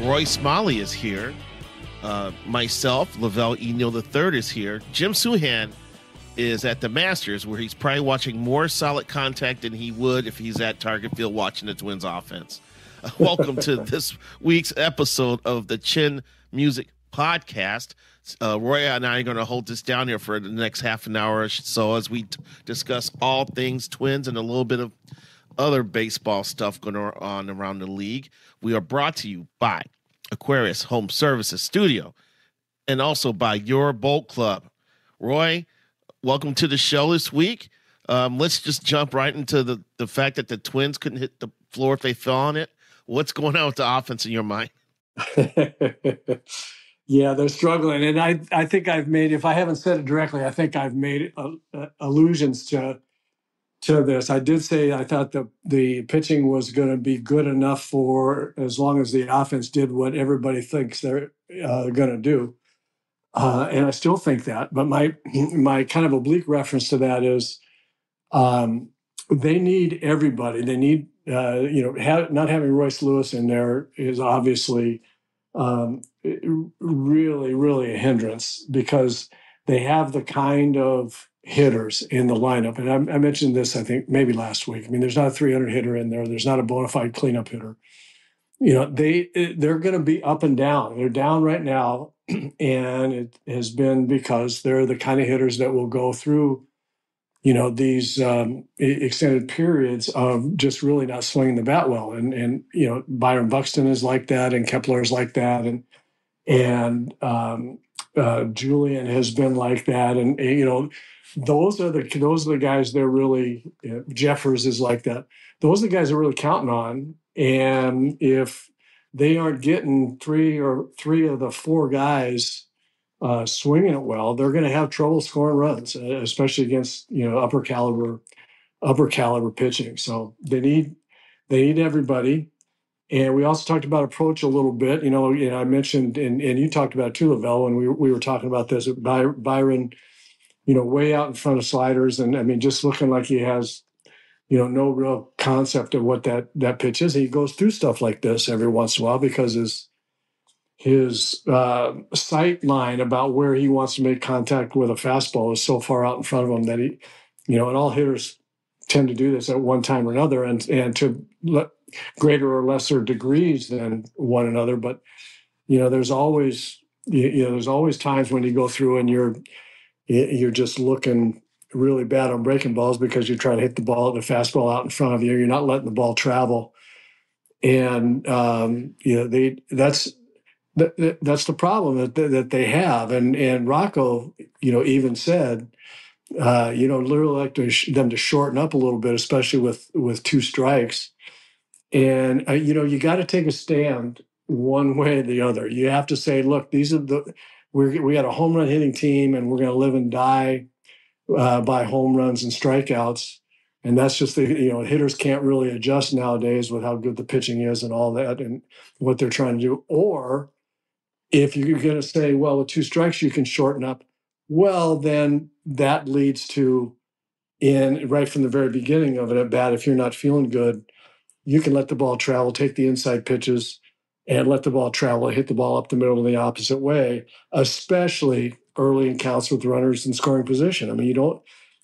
Roy Smalley is here. Myself, LaVelle E Neal III is here. Jim Souhan is at the Masters, where he's probably watching more solid contact than he would if he's at Target Field watching the Twins offense. Welcome to this week's episode of the Chin Music Podcast. Roy and I are going to hold this down here for the next half an hour or so as we discuss all things Twins and a little bit of other baseball stuff going on around the league. We are brought to you by Aquarius Home Services Studio and also by Your Boat Club. Roy, welcome to the show this week. Let's just jump right into the fact that the Twins couldn't hit the floor if they fell on it. What's going on with the offense in your mind? Yeah, they're struggling. And I think I've made, if I haven't said it directly, I think I've made allusions to this. I did say I thought the pitching was going to be good enough for as long as the offense did what everybody thinks they're going to do. And I still think that. But my kind of oblique reference to that is they need everybody. They need, not having Royce Lewis in there is obviously really, really a hindrance because they have the kind of hitters in the lineup. And I mentioned this, I think, maybe last week. I mean, there's not a 300 hitter in there. There's not a bona fide cleanup hitter. You know, they're going to be up and down. They're down right now, and it has been because they're the kind of hitters that will go through, these extended periods of just really not swinging the bat well. And Byron Buxton is like that, and Kepler is like that, and Julian has been like that, and those are the guys they're really. Jeffers is like that. Those are the guys they're really counting on, and if they aren't getting three of the four guys swinging it well, they're going to have trouble scoring runs, especially against upper caliber pitching. So they need everybody. And we also talked about approach a little bit. I mentioned, and you talked about it too, LaVelle, when we were talking about this. Byron, way out in front of sliders, and I mean, just looking like he has, no real concept of what that pitch is. He goes through stuff like this every once in a while because his sight line about where he wants to make contact with a fastball is so far out in front of him that he, and all hitters tend to do this at one time or another, and to greater or lesser degrees than one another. But there's always times when you go through and you're just looking really bad on breaking balls because you're trying to hit the fastball out in front of you. You're not letting the ball travel, and that's the problem that they have. And Rocco, even said, literally like them to shorten up a little bit, especially with two strikes. And you got to take a stand one way or the other. You have to say, look, we got a home run hitting team, and we're going to live and die by home runs and strikeouts. And that's just hitters can't really adjust nowadays with how good the pitching is and all that and what they're trying to do. Or if you're going to say, well, with two strikes you can shorten up, well, then that leads to, right from the very beginning of it at bat, if you're not feeling good, you can let the ball travel, take the inside pitches, and let the ball travel, hit the ball up the middle in the opposite way, especially early in counts with runners in scoring position. I mean,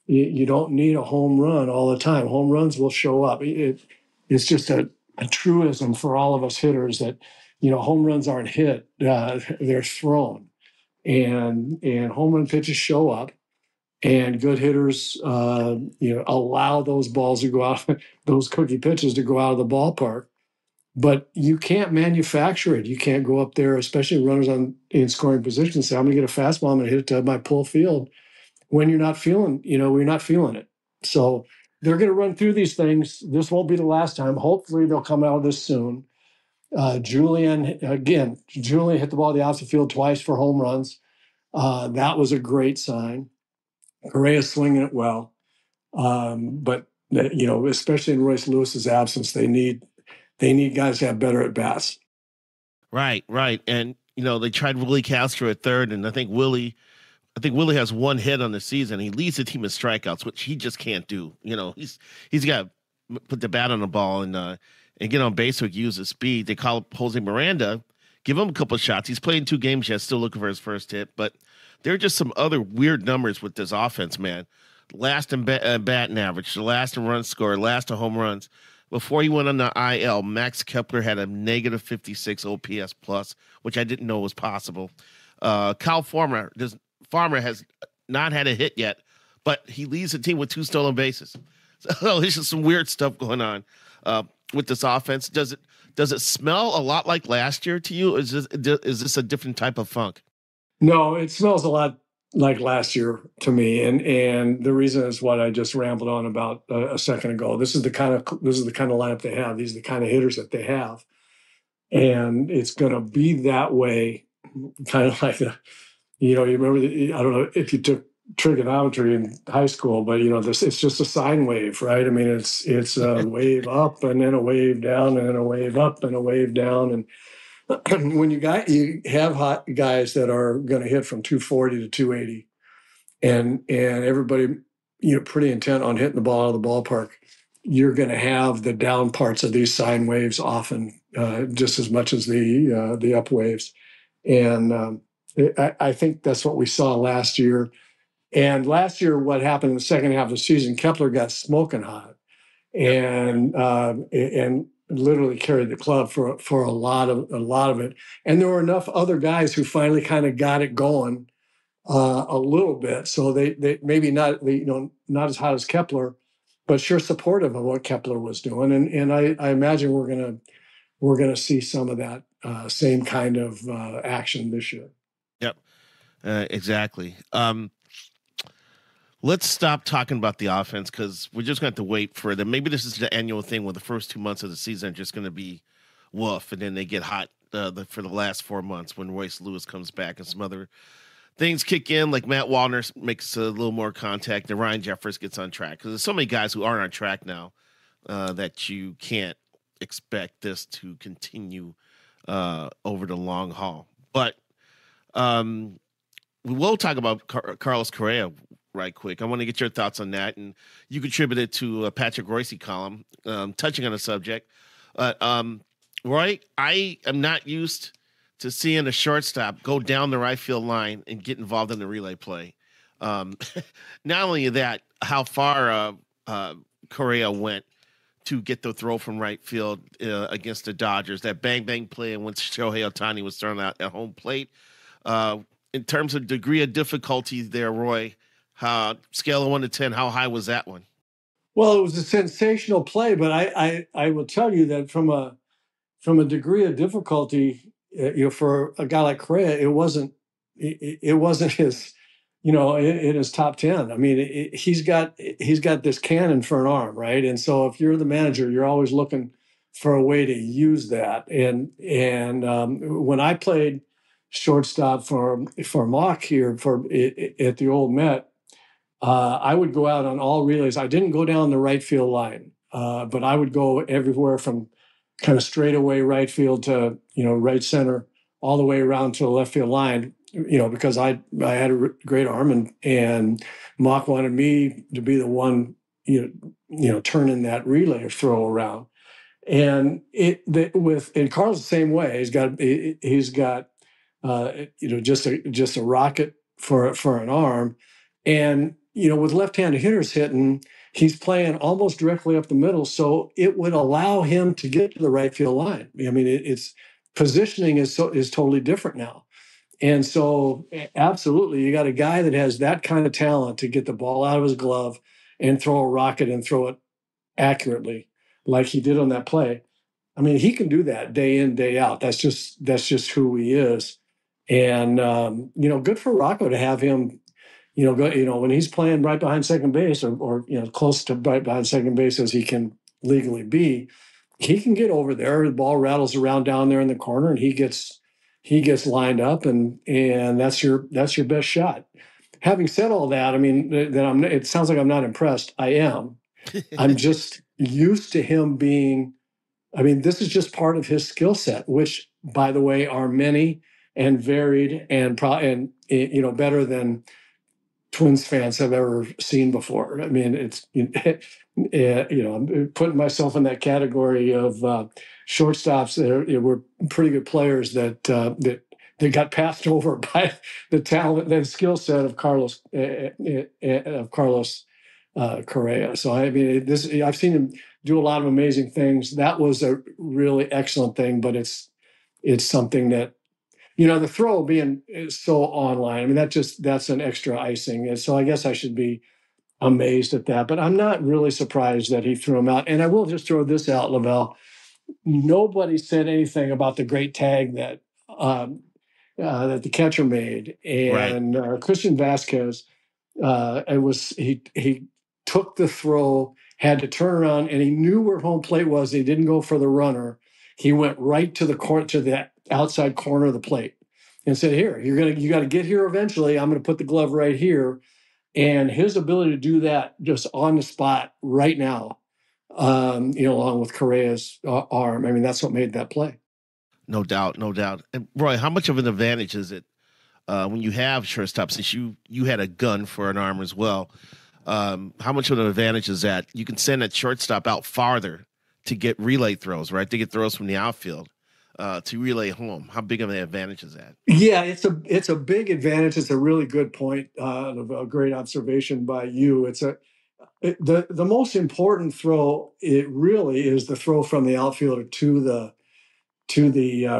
you don't need a home run all the time. Home runs will show up. It's just a truism for all of us hitters that, home runs aren't hit, they're thrown. And home run pitches show up, and good hitters, allow those balls to go out, those cookie pitches to go out of the ballpark. But you can't manufacture it. You can't go up there, especially runners in scoring position, and say, I'm going to get a fastball, I'm going to hit it to my pull field when you're not feeling it. So they're going to run through these things. This won't be the last time. Hopefully they'll come out of this soon. Julian hit the ball to the opposite field twice for home runs. That was a great sign. Correa's swinging it well. But especially in Royce Lewis's absence, they need guys to have better at bats. Right. And they tried Willie Castro at third, and I think Willie has one hit on the season. He leads the team in strikeouts, which he just can't do. He's got to put the bat on the ball and get on base with use his speed. They call Jose Miranda Give him a couple of shots. He's playing 2 games yet, still looking for his first hit. But there are just some other weird numbers with this offense, man. Last in batting average, the last in runs scored, last in home runs. Before he went on the IL, Max Kepler had a negative 56 OPS plus, which I didn't know was possible. Kyle Farmer has not had a hit yet, but he leads the team with 2 stolen bases. So there's just some weird stuff going on with this offense. Does it smell a lot like last year to you? Is this a different type of funk? No, it smells a lot like last year to me, and the reason is what I just rambled on about a second ago. This is the kind of lineup they have. These are the kind of hitters that they have, and it's going to be that way. Kind of like you remember I don't know if you took trigonometry in high school, but this it's just a sine wave, right? I mean, it's a wave up and then a wave down and then a wave up and a wave down, and when you have hot guys that are going to hit from 240 to 280, and everybody pretty intent on hitting the ball out of the ballpark, you're going to have the down parts of these sine waves often just as much as the up waves, and I think that's what we saw last year. And last year, what happened in the second half of the season, Kepler got smoking hot, and literally carried the club for a lot of it. And there were enough other guys who finally kind of got it going a little bit. So they maybe not not as hot as Kepler, but sure supportive of what Kepler was doing. And I imagine we're gonna see some of that same kind of action this year. Yep, exactly. Let's stop talking about the offense because we're just going to have to wait for them. Maybe this is the annual thing where the first 2 months of the season are just going to be woof, and then they get hot for the last 4 months when Royce Lewis comes back and some other things kick in, like Matt Wallner makes a little more contact and Ryan Jeffers gets on track. Because there's so many guys who aren't on track now that you can't expect this to continue over the long haul. But we will talk about Carlos Correa right quick. I want to get your thoughts on that. And you contributed to a Patrick Royce column touching on the subject. Roy, I am not used to seeing a shortstop go down the right field line and get involved in the relay play. Not only that, how far Correa went to get the throw from right field against the Dodgers, that bang-bang play in which Shohei Ohtani was thrown out at home plate. In terms of degree of difficulty there, Roy, scale of 1 to 10, how high was that one? Well, it was a sensational play, but I will tell you that from a degree of difficulty, for a guy like Correa, it wasn't his, in his top 10. I mean, he's got this cannon for an arm, right? And so if you're the manager, you're always looking for a way to use that. And when I played shortstop for Mock here at the old Met, I would go out on all relays. I didn't go down the right field line, but I would go everywhere from kind of straightaway right field to right center, all the way around to the left field line. Because I had a great arm, and Mock wanted me to be the one turning that relay or throw around. And Carl's the same way. He's got just a rocket for an arm, and with left-handed hitters hitting, he's playing almost directly up the middle, so it would allow him to get to the right field line. I mean, it's positioning is totally different now, and so absolutely, you got a guy that has that kind of talent to get the ball out of his glove and throw a rocket and throw it accurately, like he did on that play. I mean, he can do that day in, day out. That's just who he is, and good for Rocco to have him. When he's playing right behind second base or close to right behind second base as he can legally be, he can get over there. The ball rattles around down there in the corner, and he gets lined up, and that's your best shot. Having said all that, I mean, it sounds like I'm not impressed. I am. I'm just used to him being. I mean, this is just part of his skill set, which, by the way, are many and varied and better than Twins fans have ever seen before. I mean, it's I'm putting myself in that category of shortstops that were pretty good players that got passed over by the talent, the skill set of Carlos Correa. So I mean, I've seen him do a lot of amazing things. That was a really excellent thing, but it's something that the throw being so online. I mean, that's an extra icing. And so I guess I should be amazed at that, but I'm not really surprised that he threw him out. And I will just throw this out, LaVelle. Nobody said anything about the great tag that the catcher made, Right. and Christian Vasquez. He took the throw, had to turn around, and he knew where home plate was. He didn't go for the runner. He went right to the outside corner of the plate, and said, "Here, you got to get here eventually. I'm going to put the glove right here." And his ability to do that just on the spot right now, along with Correa's arm. I mean, that's what made that play. No doubt, no doubt. And Roy, how much of an advantage is it when you have shortstop? Since you had a gun for an arm as well, how much of an advantage is that? You can send that shortstop out farther to get relay throws, right? To get throws from the outfield to relay home. How big of an advantage is that? Yeah, it's a big advantage. It's a really good point, a great observation by you. The most important throw. It really is the throw from the outfielder to the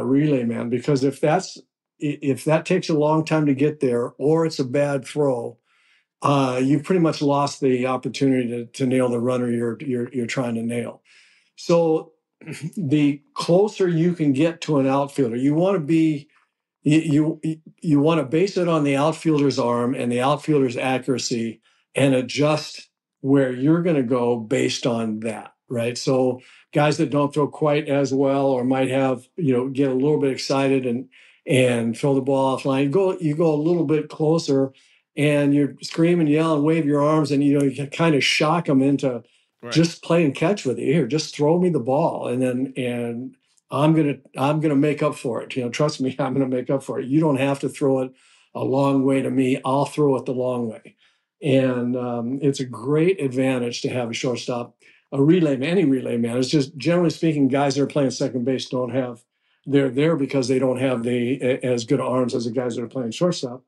relay man, because if that takes a long time to get there, or it's a bad throw, you've pretty much lost the opportunity to nail the runner you're trying to nail. So the closer you can get to an outfielder, you want to be you want to base it on the outfielder's arm and the outfielder's accuracy, and adjust where you're going to go based on that, right? So guys that don't throw quite as well, or might have, get a little bit excited and throw the ball offline, you go a little bit closer, and you scream and yell and wave your arms, and you can kind of shock them into Right. just playing catch with you. Here, just throw me the ball, and I'm gonna make up for it. Trust me, I'm gonna make up for it. You don't have to throw it a long way to me. I'll throw it the long way. And it's a great advantage to have a shortstop, a relay man, any relay man. It's just, generally speaking, guys that are playing second base don't have. They're there because they don't have as good arms as the guys that are playing shortstop.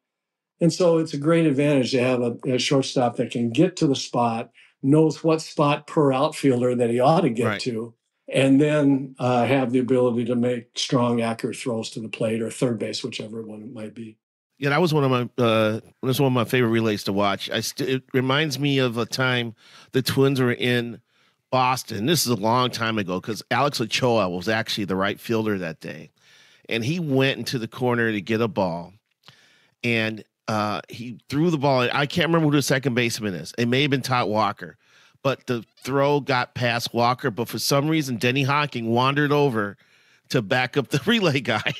And so it's a great advantage to have a shortstop that can get to the spot, knows what spot per outfielder that he ought to get Right. to, and then have the ability to make strong, accurate throws to the plate or third base, whichever one it might be. Yeah, that was one of my favorite relays to watch. It reminds me of a time the Twins were in Boston. This is a long time ago because Alex Ochoa was actually the right fielder that day, and he went into the corner to get a ball, and he threw the ball. I can't remember who the second baseman is. It may have been Todd Walker, but the throw got past Walker. But for some reason, Denny Hawking wandered over to back up the relay guy.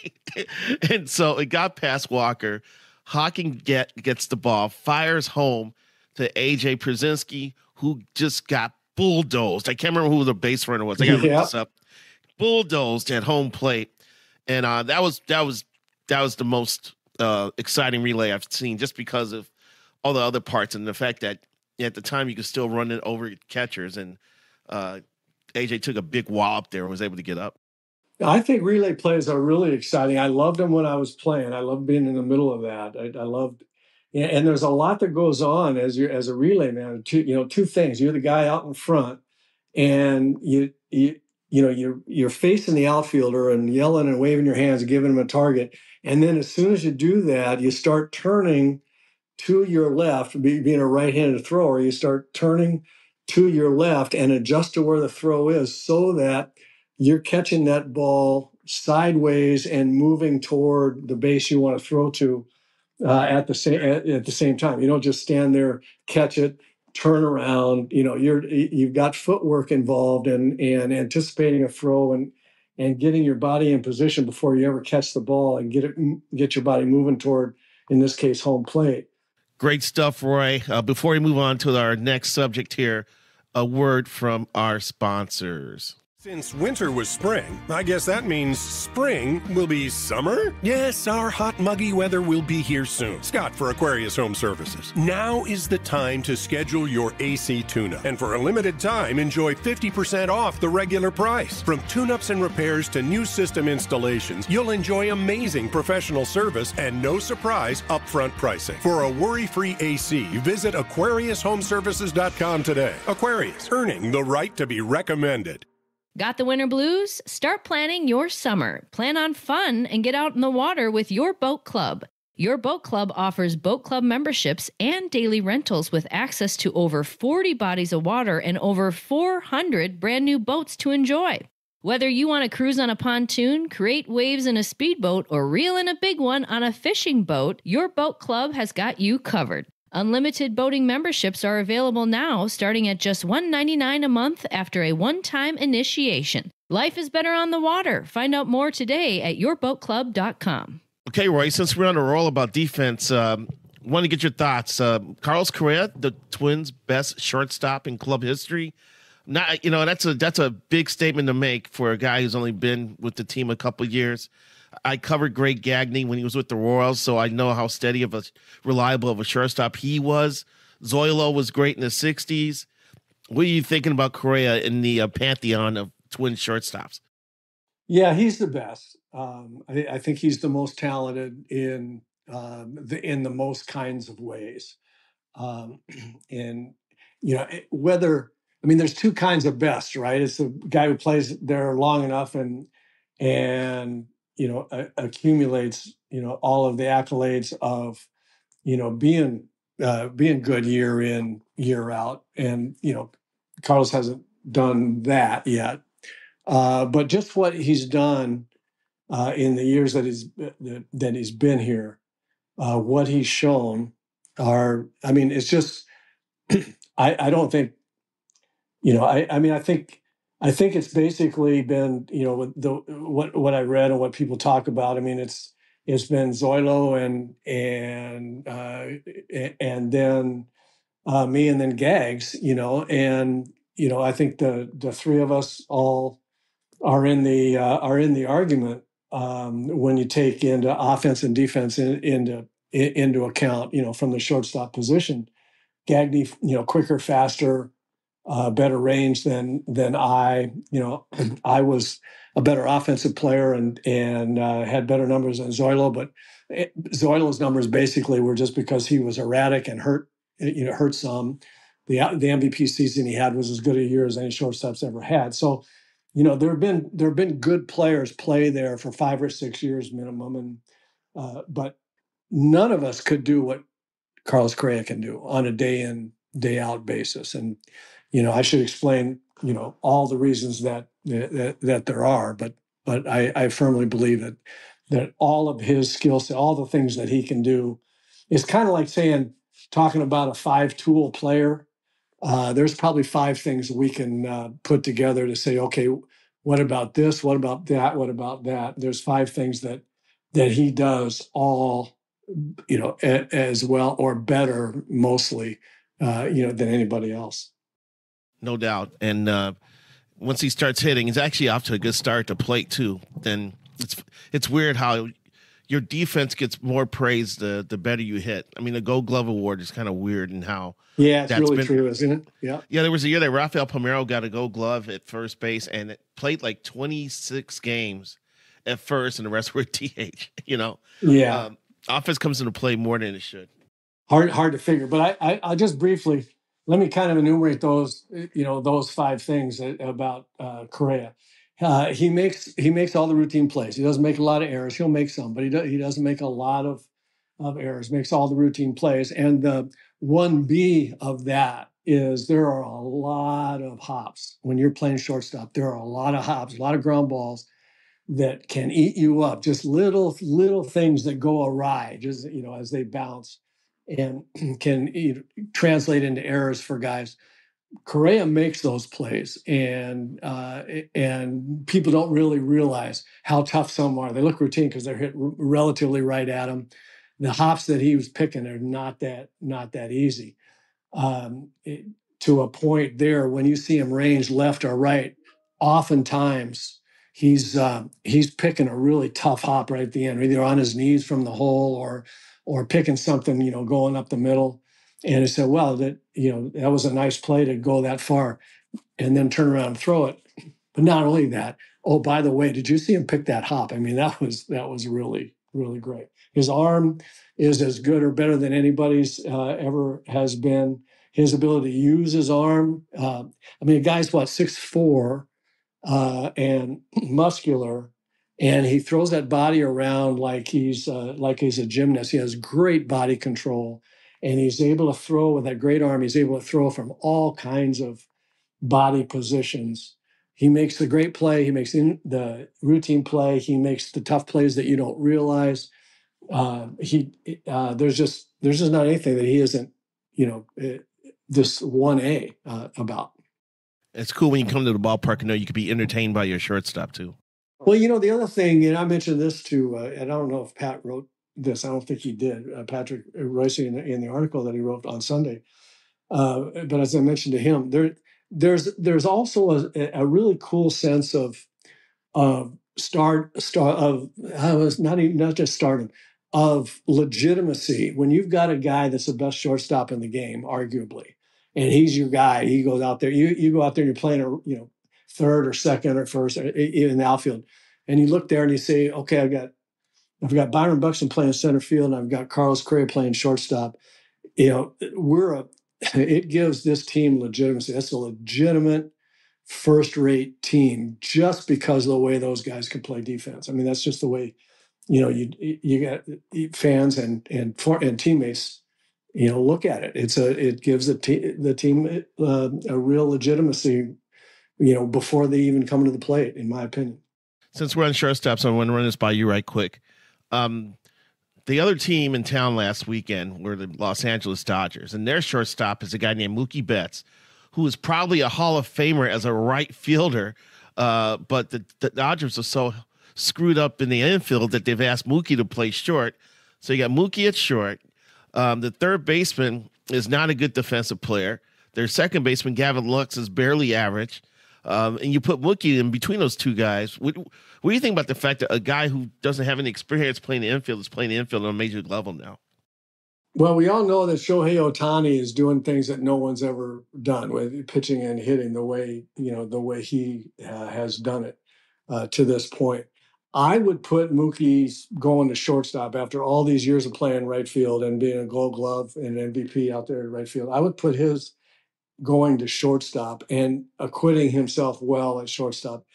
And so it got past Walker. Hawking gets the ball, fires home to AJ Przinsky, who just got bulldozed. I can't remember who the base runner was. I got to look this up. Bulldozed at home plate. And that was the most exciting relay I've seen, just because of all the other parts and the fact that at the time you could still run it over catchers, and AJ took a big wallop there and was able to get up. I think relay plays are really exciting. I loved them when I was playing. I loved being in the middle of that. I loved, yeah, and there's a lot that goes on as a relay man. Two things. You're the guy out in front, and you're facing the outfielder and yelling and waving your hands and giving him a target. And then as soon as you do that, you start turning to your left, being a right-handed thrower, you start turning to your left and adjust to where the throw is, so that you're catching that ball sideways and moving toward the base you want to throw to at the same time. You don't just stand there, catch it, turn around. You've got footwork involved and anticipating a throw and getting your body in position before you ever catch the ball and get your body moving toward, in this case, home plate. Great stuff, Roy. Before we move on to our next subject here, a word from our sponsors. Since winter was spring, I guess that means spring will be summer? Yes, our hot, muggy weather will be here soon. Scott for Aquarius Home Services. Now is the time to schedule your AC tune-up. And for a limited time, enjoy 50% off the regular price. From tune-ups and repairs to new system installations, you'll enjoy amazing professional service and no surprise upfront pricing. For a worry-free AC, visit AquariusHomeservices.com today. Aquarius, earning the right to be recommended. Got the winter blues? Start planning your summer. Plan on fun and get out in the water with your boat club. Your boat club offers boat club memberships and daily rentals with access to over 40 bodies of water and over 400 brand new boats to enjoy. Whether you want to cruise on a pontoon, create waves in a speedboat, or reel in a big one on a fishing boat, your boat club has got you covered. Unlimited boating memberships are available now, starting at just $1.99 a month after a one-time initiation. Life is better on the water. Find out more today at yourboatclub.com. Okay, Roy, since we're on a roll about defense, want to get your thoughts. Carlos Correa, the Twins' best shortstop in club history. Not, that's a big statement to make for a guy who's only been with the team a couple years. I covered Greg Gagne when he was with the Royals, so I know how steady of a reliable of a shortstop he was. Zoilo was great in the 60s. What are you thinking about Correa in the pantheon of Twin shortstops? Yeah, he's the best. I think he's the most talented in the most kinds of ways. And there's two kinds of best, right? It's the guy who plays there long enough and accumulates all of the accolades of being good year in, year out, and Carlos hasn't done that yet. But just what he's done in the years that he's been here, what he's shown it's just I don't think I think it's basically been what I read and what people talk about. It's been Zoilo and then me and then Gags, I think the three of us all are in the argument when you take into offense and defense into account, from the shortstop position. Gagne, quicker, faster, better range than I. I was a better offensive player and had better numbers than Zoilo, but Zoilo's numbers basically were just because he was erratic and hurt some. The MVP season he had was as good a year as any shortstop's ever had. So, there have been good players play there for 5 or 6 years minimum, and but none of us could do what Carlos Correa can do on a day in, day out basis. And, I should explain, all the reasons that there are, but I firmly believe that all of his skill set, all the things that he can do, is kind of like talking about a 5-tool player. There's probably 5 things we can put together to say, okay, what about this? What about that? What about that? There's 5 things that he does all, as well or better, mostly, than anybody else. No doubt. And once he starts hitting, he's actually off to a good start to plate too. Then it's weird how your defense gets more praise the better you hit. The Gold Glove Award is kind of weird and how. Yeah, it's really true, isn't it? Yeah. Yeah, there was a year that Rafael Palmeiro got a Gold Glove at first base and it played like 26 games at first and the rest were DH, Yeah. Offense comes into play more than it should. Hard to figure, but I'll just briefly, let me kind of enumerate those 5 things about Correa. He makes all the routine plays. He doesn't make a lot of errors. He'll make some, but he doesn't make a lot of errors. Makes all the routine plays. And the 1B of that is there are a lot of hops when you're playing shortstop. There are a lot of hops, a lot of ground balls that can eat you up. Just little things that go awry, just as they bounce, and can translate into errors for guys. Correa makes those plays, and people don't really realize how tough some are. They look routine because they're hit relatively right at them. The hops that he was picking are not that easy. To a point there, when you see him range left or right, oftentimes he's picking a really tough hop right at the end, either on his knees from the hole or picking something, going up the middle. And he said, well, that was a nice play to go that far and then turn around and throw it. But not only that, oh, by the way, did you see him pick that hop? I mean, that was really, really great. His arm is as good or better than anybody's ever has been. His ability to use his arm. I mean, the guy's 6'4", and muscular, and he throws that body around like he's a gymnast. He has great body control, and he's able to throw with that great arm. He's able to throw from all kinds of body positions. He makes the great play. He makes the routine play. He makes the tough plays that you don't realize. There's just not anything that he isn't, this 1A about. It's cool when you come to the ballpark and know you could be entertained by your shortstop too. Well, the other thing, I mentioned this too, and I don't know if Pat wrote this. I don't think he did. Patrick Royce in the article that he wrote on Sunday. But as I mentioned to him, there's also a really cool sense of not just stardom, of legitimacy when you've got a guy that's the best shortstop in the game, arguably, and he's your guy. He goes out there. You go out there and you're playing third or second or first in the outfield, and you look there and you say, okay, I've got Byron Buxton playing center field, and I've got Carlos Correa playing shortstop. It gives this team legitimacy. That's a legitimate first-rate team just because of the way those guys can play defense. I mean, that's just the way, you got fans and teammates, look at it. It gives the team a real legitimacy, before they even come to the plate, in my opinion. Since we're on shortstops, I want to run this by you right quick. The other team in town last weekend were the Los Angeles Dodgers, and their shortstop is a guy named Mookie Betts, who is probably a Hall of Famer as a right fielder, but the Dodgers are so screwed up in the infield that they've asked Mookie to play short. So you got Mookie at short. The third baseman is not a good defensive player. Their second baseman, Gavin Lux, is barely average. And you put Mookie in between those two guys. What do you think about the fact that a guy who doesn't have any experience playing the infield is playing the infield on a major level now? Well, we all know that Shohei Ohtani is doing things that no one's ever done, with pitching and hitting the way he has done it to this point. I would put Mookie's going to shortstop after all these years of playing right field and being a Gold Glove and MVP out there at right field. I would put his going to shortstop and acquitting himself well at shortstop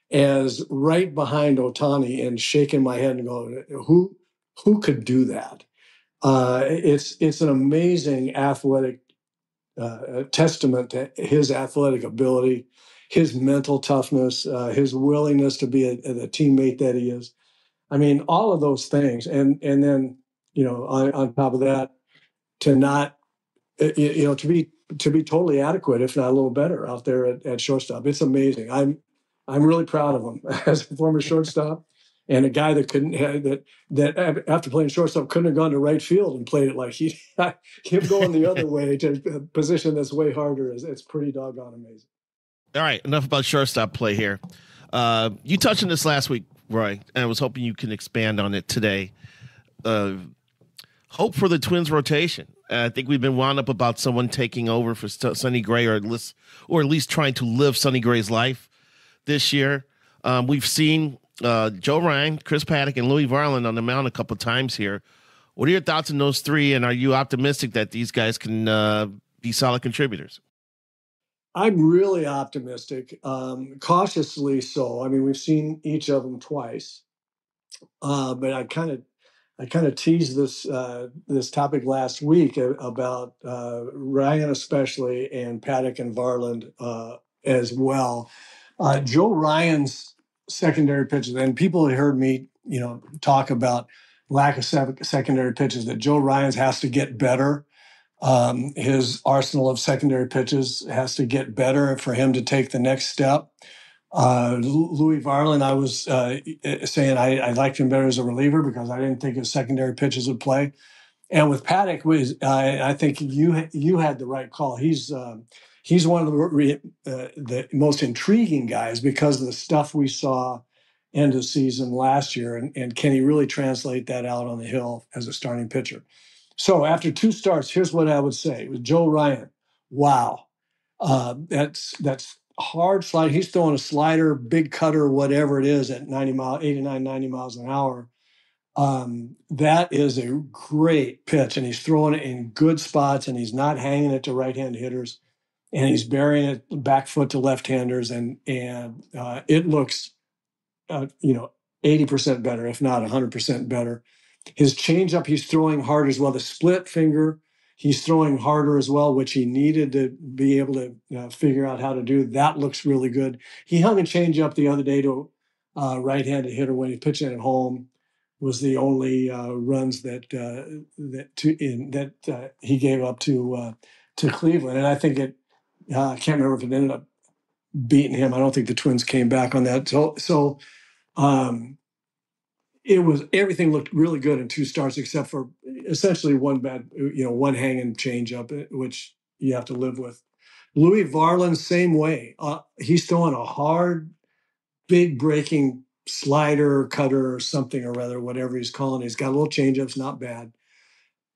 as right behind Ohtani, and shaking my head and going, who could do that? It's an amazing athletic testament to his athletic ability, his mental toughness, his willingness to be the teammate that he is. I mean, all of those things, and then on top of that, to not to be totally adequate, if not a little better, out there at shortstop. It's amazing. I'm really proud of him as a former shortstop. And a guy that that after playing shortstop couldn't have gone to right field and played it like him going the other way to a position that's way harder. It's pretty doggone amazing. All right, enough about shortstop play here. You touched on this last week, Roy, and I was hoping you can expand on it today. Hope for the Twins rotation. I think we've been wound up about someone taking over for Sonny Gray, or at least trying to live Sonny Gray's life this year. We've seen Joe Ryan, Chris Paddock, and Louis Varland on the mound a couple of times here. What are your thoughts on those three, and are you optimistic that these guys can be solid contributors? I'm really optimistic, cautiously so. I mean, we've seen each of them twice, but I kind of teased this topic last week about Ryan especially, and Paddock and Varland as well. Joe Ryan's secondary pitches, and people have heard me, talk about lack of secondary pitches, that Joe Ryan's has to get better. His arsenal of secondary pitches has to get better for him to take the next step. Louis Varland, I was saying I liked him better as a reliever because I didn't think his secondary pitches would play. And with Paddock, I think you had the right call. he's one of the most intriguing guys because of the stuff we saw end of season last year. And can he really translate that out on the hill as a starting pitcher? So after 2 starts, here's what I would say. With Joe Ryan, wow. That's hard slide. He's throwing a slider, big cutter, whatever it is, at 89, 90 miles an hour. That is a great pitch, and he's throwing it in good spots, and he's not hanging it to right-hand hitters, and he's burying it back foot to left-handers, and it looks, 80% better, if not 100% better. His changeup, he's throwing hard as well. The split finger, he's throwing harder as well, which he needed to be able to figure out how to do. That looks really good. He hung a changeup the other day to a right-handed hitter when he pitched it at home. Was the only runs that he gave up to Cleveland, and I think I can't remember if it ended up beating him. I don't think the Twins came back on that. So. Everything looked really good in 2 starts, except for essentially one hanging changeup, which you have to live with. Louis Varland, same way. He's throwing a hard, big breaking slider, cutter, or something or other, whatever he's calling it. He's got a little changeups, not bad.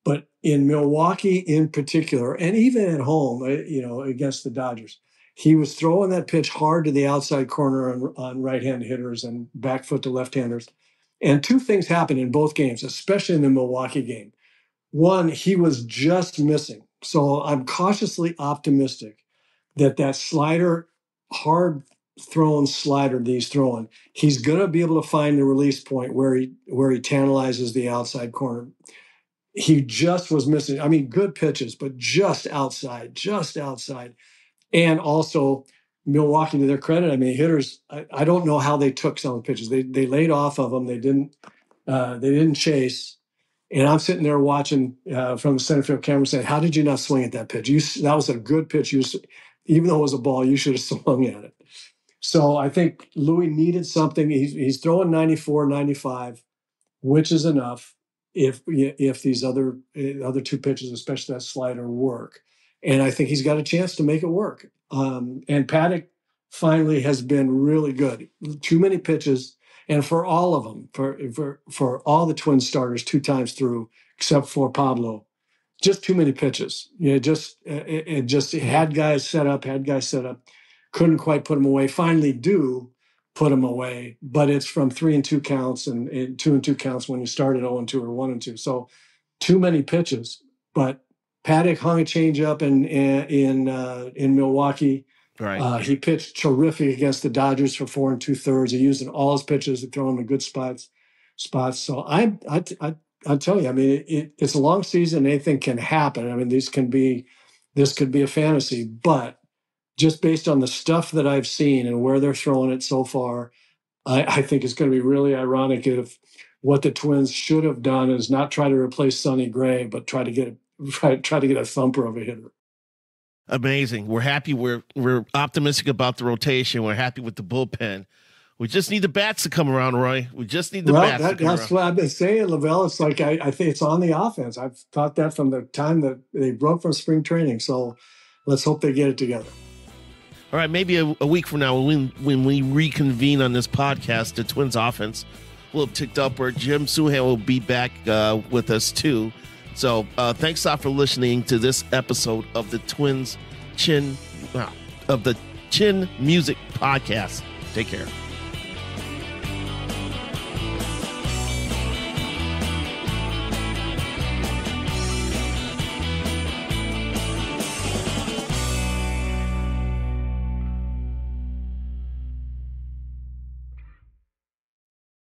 But in Milwaukee in particular, and even at home, against the Dodgers, he was throwing that pitch hard to the outside corner on right-hand hitters and back foot to left-handers. And 2 things happened in both games, especially in the Milwaukee game. One, he was just missing. So I'm cautiously optimistic that slider, hard thrown slider that he's throwing, he's going to be able to find the release point where he tantalizes the outside corner. He just was missing. I mean, good pitches, but just outside. And also, Milwaukee, to their credit, I mean, hitters, I don't know how they took some of the pitches. They laid off of them. They didn't chase. And I'm sitting there watching from the center field camera saying, how did you not swing at that pitch? That was a good pitch. Even though it was a ball, you should have swung at it. So I think Louis needed something. He's throwing 94, 95, which is enough if these other 2 pitches, especially that slider, work. And I think he's got a chance to make it work. And Paddock finally has been really good. Too many pitches, and for all of them, for all the Twins starters 2 times through, except for Pablo, just too many pitches. It just had guys set up, couldn't quite put them away. Finally do put them away, but it's from 3-2 counts and 2-2 counts when you started 0-2 or 1-2. So too many pitches, but Paddock hung a changeup in Milwaukee. Right. He pitched terrific against the Dodgers for 4 2/3. He used all his pitches to throw them in good spots. So I tell you, I mean, it's a long season. Anything can happen. I mean, this could be a fantasy, but just based on the stuff that I've seen and where they're throwing it so far, I think it's going to be really ironic if what the Twins should have done is not try to replace Sonny Gray, but try to get a thumper of a hitter. Amazing. We're happy. We're optimistic about the rotation. We're happy with the bullpen. We just need the bats to come around, Roy. We just need the bats to come around. That's what I've been saying, LaVelle. It's like I think it's on the offense. I've thought that from the time that they broke from spring training. So let's hope they get it together. All right, maybe a week from now when we reconvene on this podcast, the Twins offense will have ticked up where Jim Souhan will be back with us too. So thanks a lot for listening to this episode of the Twins Chin Music Podcast. Take care.